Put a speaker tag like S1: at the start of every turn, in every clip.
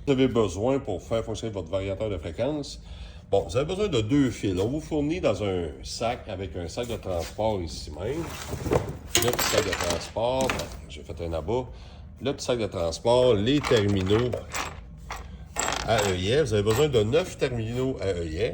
S1: Vous avez besoin pour faire fonctionner votre variateur de fréquence. Bon, vous avez besoin de 2 fils. On vous fournit dans un sac avec un sac de transport ici même. Le petit sac de transport, bon, j'ai fait un abat. Le petit sac de transport, les terminaux AEIA. Vous avez besoin de 9 terminaux AEIA.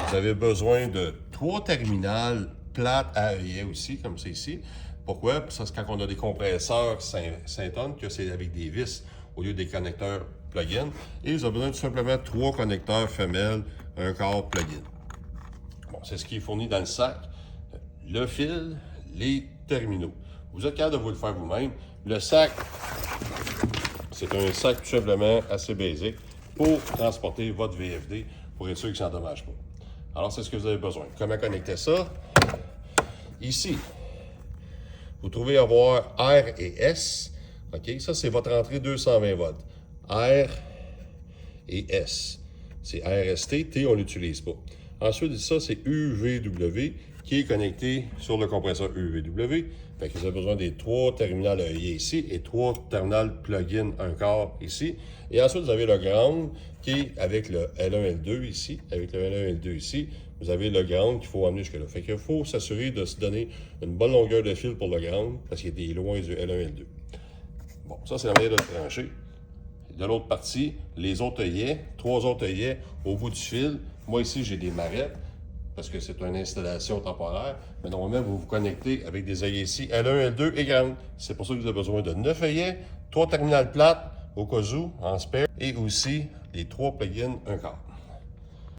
S1: Vous avez besoin de 3 terminales plates AEIA aussi, comme c'est ici. Pourquoi? Ça, c'est quand on a des compresseurs Synton, que c'est avec des vis au lieu des connecteurs plug-in. Et vous avez besoin tout simplement de 3 connecteurs femelles, un quart plug-in. Bon, c'est ce qui est fourni dans le sac. Le fil, les terminaux. Vous êtes capable de vous le faire vous-même. Le sac, c'est un sac tout simplement assez basique pour transporter votre VFD pour être sûr qu'il ne s'endommage pas. Alors, c'est ce que vous avez besoin. Comment connecter ça? Ici, vous trouvez avoir R et S. OK? Ça, c'est votre entrée 220 volts. R et S. C'est RST. T, on ne l'utilise pas. Ensuite, ça, c'est UVW qui est connecté sur le compresseur UVW. Fait que vous avez besoin des 3 terminales AEIA ici et 3 terminales plug-in un quart ici. Et ensuite, vous avez le ground qui est avec le L1 L2 ici. Avec le L1 L2 ici, vous avez le ground qu'il faut amener jusque-là. Fait qu'il faut s'assurer de se donner une bonne longueur de fil pour le ground parce qu'il est loin du L1 L2. Bon, ça, c'est la manière de le trancher. De l'autre partie, les autres œillets, 3 autres œillets au bout du fil. Moi, ici, j'ai des marettes parce que c'est une installation temporaire. Mais normalement, vous vous connectez avec des œillets ici, L1, L2 et ground. C'est pour ça que vous avez besoin de 9 œillets, 3 terminales plates au cas où, en spare, et aussi les 3 plugins, un quart.